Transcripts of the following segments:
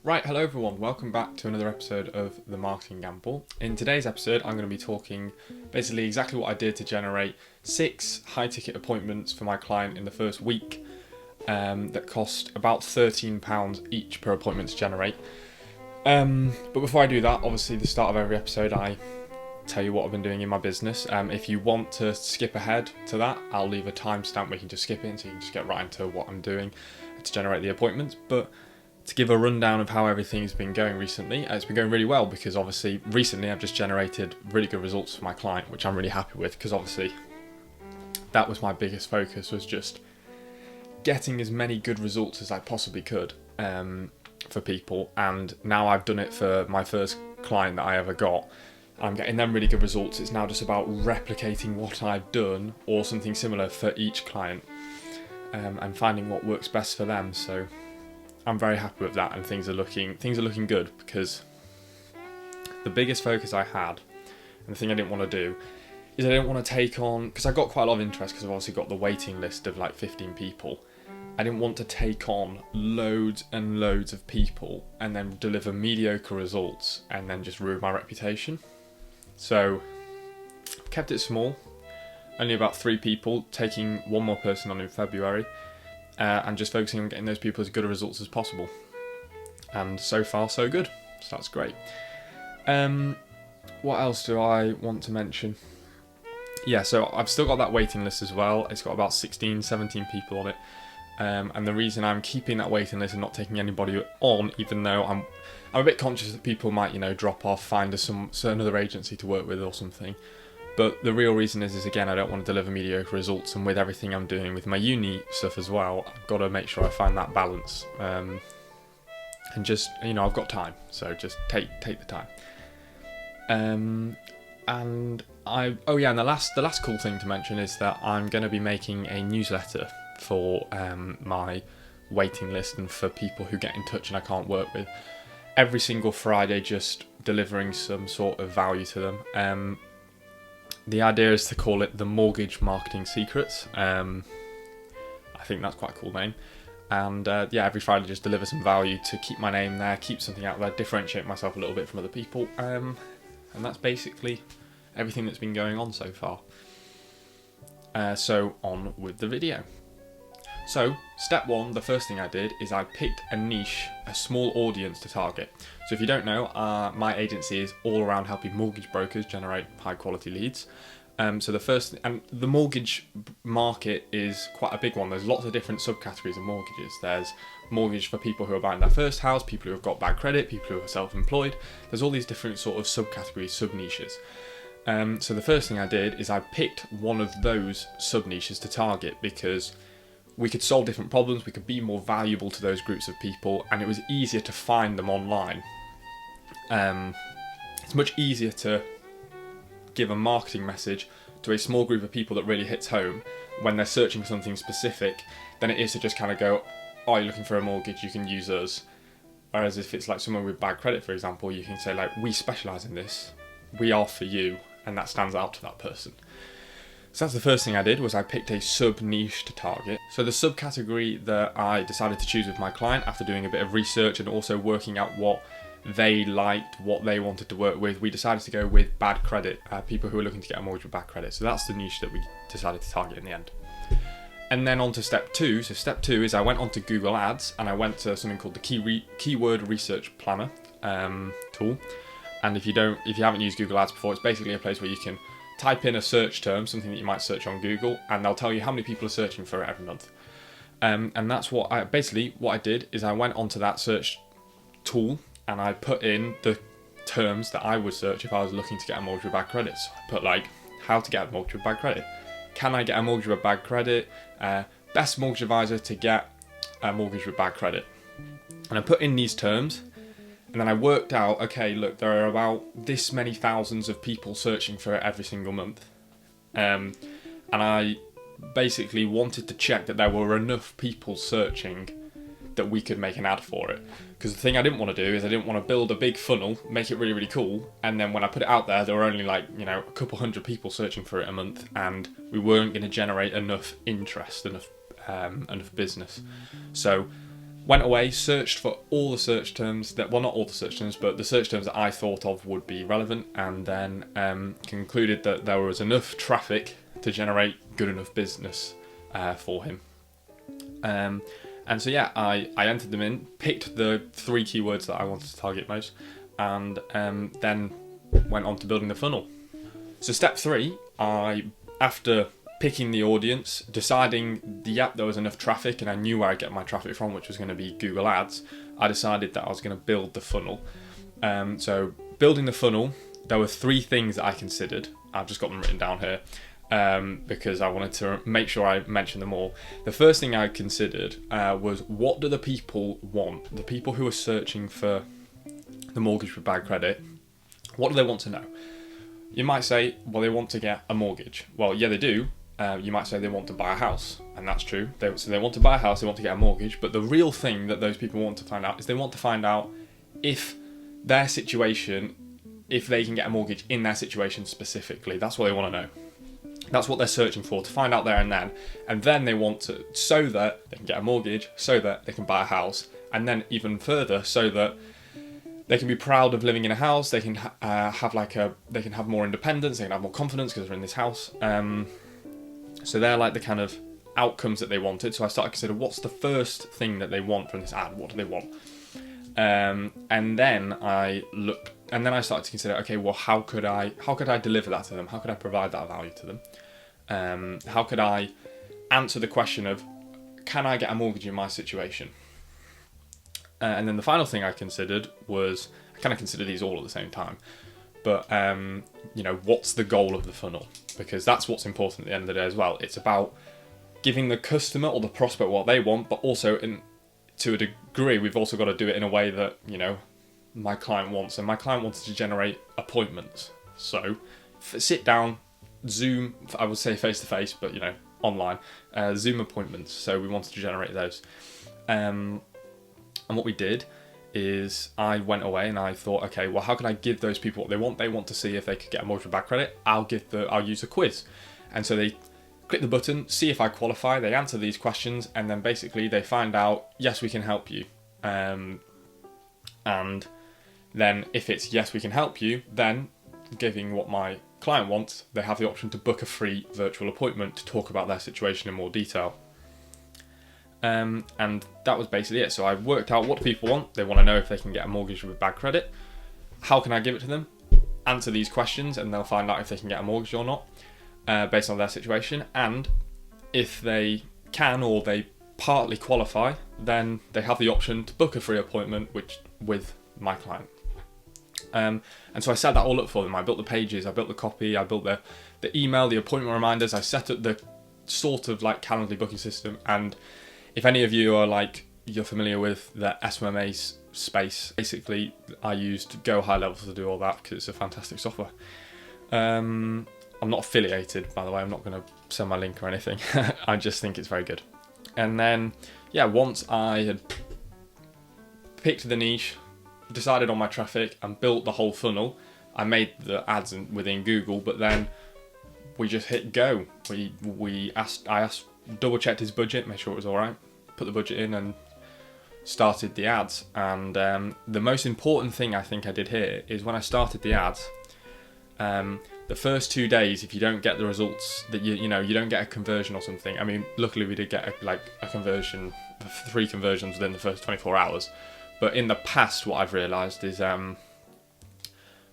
Right, hello everyone, welcome back to another episode of The Marketing Gamble. In today's episode, I'm going to be talking basically exactly what I did to generate 6 high-ticket appointments for my client in the first week that cost about £13 each per appointment to generate. But before I do that, obviously the start of every episode I tell you what I've been doing in my business. If you want to skip ahead to that, I'll leave a timestamp where you can just skip it so you can just get right into what I'm doing to generate the appointments. But to give a rundown of how everything's been going recently, it's been going really well because obviously recently I've just generated really good results for my client, which I'm really happy with because obviously that was my biggest focus, was just getting as many good results as I possibly could for people. And now I've done it for my first client that I ever got. I'm getting them really good results. It's now just about replicating what I've done or something similar for each client and finding what works best for them. So I'm very happy with that, and things are looking good because the biggest focus I had, and the thing I didn't want to do, is I didn't want to take on, because I got quite a lot of interest because I've obviously got the waiting list of like 15 people. I didn't want to take on loads and loads of people and then deliver mediocre results and then just ruin my reputation. So kept it small, only about 3 people, taking one more person on in February. And just focusing on getting those people as good a results as possible. And so far, so good. So that's great. What else do I want to mention? Yeah, so I've still got that waiting list as well. It's got about 16, 17 people on it. And the reason I'm keeping that waiting list and not taking anybody on, even though I'm a bit conscious that people might, drop off, find another agency to work with or something. But the real reason is again, I don't want to deliver mediocre results, and with everything I'm doing with my uni stuff as well, I've got to make sure I find that balance. And just, I've got time, so just take the time. And the last cool thing to mention is that I'm going to be making a newsletter for my waiting list and for people who get in touch and I can't work with. Every single Friday, just delivering some sort of value to them. The idea is to call it the Mortgage Marketing Secrets. I think that's quite a cool name. And every Friday just deliver some value to keep my name there, keep something out there, differentiate myself a little bit from other people. And that's basically everything that's been going on so far. So on with the video. So step 1, the first thing I did is I picked a niche, a small audience to target. So if you don't know, my agency is all around helping mortgage brokers generate high quality leads. So the mortgage market is quite a big one. There's lots of different subcategories of mortgages. There's mortgage for people who are buying their first house, people who have got bad credit, people who are self-employed. There's all these different sort of subcategories, sub-niches. So the first thing I did is I picked one of those sub-niches to target because we could solve different problems, we could be more valuable to those groups of people, and it was easier to find them online. It's much easier to give a marketing message to a small group of people that really hits home when they're searching for something specific than it is to just kind of go, oh, you're looking for a mortgage, you can use us. Whereas if it's like someone with bad credit, for example, you can say like, we specialise in this, we are for you, and that stands out to that person. So that's the first thing I did, was I picked a sub-niche to target. So the subcategory that I decided to choose with my client after doing a bit of research and also working out what they liked, what they wanted to work with, we decided to go with bad credit, people who are looking to get a mortgage with bad credit. So that's the niche that we decided to target in the end. And then on to step 2. So step 2 is I went onto Google Ads and I went to something called the Keyword Research Planner tool. And if you haven't used Google Ads before, it's basically a place where you can type in a search term, something that you might search on Google, and they'll tell you how many people are searching for it every month. And that's what I did is I went onto that search tool and I put in the terms that I would search if I was looking to get a mortgage with bad credit. So I put like, how to get a mortgage with bad credit. Can I get a mortgage with bad credit? Best mortgage advisor to get a mortgage with bad credit. And I put in these terms. And then I worked out, okay, look, there are about this many thousands of people searching for it every single month. And I basically wanted to check that there were enough people searching that we could make an ad for it. Because the thing I didn't want to do is I didn't want to build a big funnel, make it really, really cool, and then when I put it out there, there were only like, a couple hundred people searching for it a month, and we weren't going to generate enough interest, enough business. So Went away, searched for all the search terms that, well, not all the search terms, but the search terms that I thought of would be relevant, and then concluded that there was enough traffic to generate good enough business for him. And so yeah, I entered them in, picked the 3 keywords that I wanted to target most, and then went on to building the funnel. So step 3, after picking the audience, deciding there was enough traffic, and I knew where I'd get my traffic from, which was going to be Google Ads, I decided that I was going to build the funnel. So building the funnel, there were 3 things that I considered. I've just got them written down here because I wanted to make sure I mentioned them all. The first thing I considered was, what do the people want? The people who are searching for the mortgage with bad credit, what do they want to know? You might say, well, they want to get a mortgage. Well, yeah, they do. You might say they want to buy a house, and that's true. So they want to buy a house, they want to get a mortgage, but the real thing that those people want to find out is they want to find out if their situation, if they can get a mortgage in their situation specifically. That's what they want to know. That's what they're searching for, to find out there and then they want to, so that they can get a mortgage, so that they can buy a house, and then even further, so that they can be proud of living in a house. They can they can have more independence, they can have more confidence because they're in this house. So they're like the kind of outcomes that they wanted. So I started to consider, what's the first thing that they want from this ad? What do they want? And then I started to consider, okay, well, how could I deliver that to them? How could I provide that value to them? How could I answer the question of, can I get a mortgage in my situation? And then the final thing I considered was, I kind of considered these all at the same time, but what's the goal of the funnel? Because that's what's important at the end of the day as well. It's about giving the customer or the prospect what they want, but also to a degree, we've also got to do it in a way that, my client wants. And my client wanted to generate appointments. So sit down, Zoom, I would say face-to-face, but, online, Zoom appointments. So we wanted to generate those. And what we did is I went away and I thought, okay, well, how can I give those people what they want? They want to see if they could get a mortgage with bad credit. I'll use a quiz. And so they click the button, see if I qualify, they answer these questions, and then basically they find out, yes, we can help you. And then if it's yes, we can help you, then giving what my client wants, they have the option to book a free virtual appointment to talk about their situation in more detail. And that was basically it. So I worked out what do people want. They want to know if they can get a mortgage with bad credit. How can I give it to them? Answer these questions and they'll find out if they can get a mortgage or not, based on their situation. And if they can, or they partly qualify, then they have the option to book a free appointment with my client. And so I set that all up for them. I built the pages, I built the copy, I built the email, the appointment reminders. I set up the sort of like Calendly booking system. And if any of you are you're familiar with the SMMA space, basically I used Go High Level to do all that because it's a fantastic software. I'm not affiliated, by the way. I'm not going to send my link or anything. I just think it's very good. And then, once I had picked the niche, decided on my traffic and built the whole funnel, I made the ads within Google, but then we just hit go. I double checked his budget, made sure it was all right, put the budget in and started the ads. And the most important thing I think I did here is when I started the ads, the first 2 days, if you don't get the results that you don't get a conversion or something. I mean, luckily we did get a conversion, 3 conversions within the first 24 hours. But in the past, what I've realised is when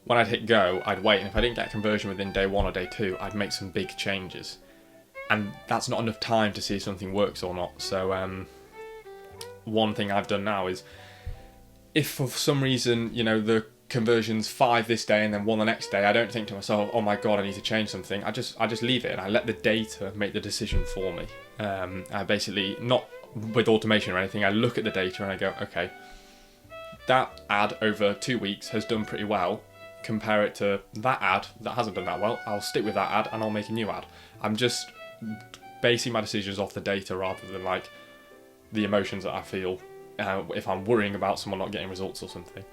I'd hit go, I'd wait, and if I didn't get a conversion within day 1 or day 2, I'd make some big changes. And that's not enough time to see if something works or not. So one thing I've done now is, if for some reason, the conversion's 5 this day and then 1 the next day, I don't think to myself, oh my God, I need to change something. I just leave it and I let the data make the decision for me. I basically, not with automation or anything, I look at the data and I go, okay, that ad over 2 weeks has done pretty well. Compare it to that ad that hasn't done that well. I'll stick with that ad and I'll make a new ad. I'm just basing my decisions off the data rather than the emotions that I feel if I'm worrying about someone not getting results or something.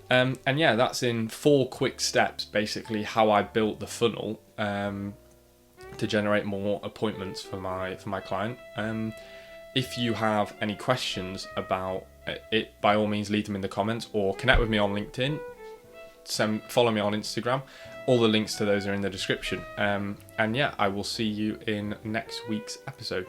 And that's in 4 quick steps, basically how I built the funnel to generate more appointments for my client. if you have any questions about it, by all means leave them in the comments, or connect with me on LinkedIn, follow me on Instagram. All the links to those are in the description. And yeah, I will see you in next week's episode.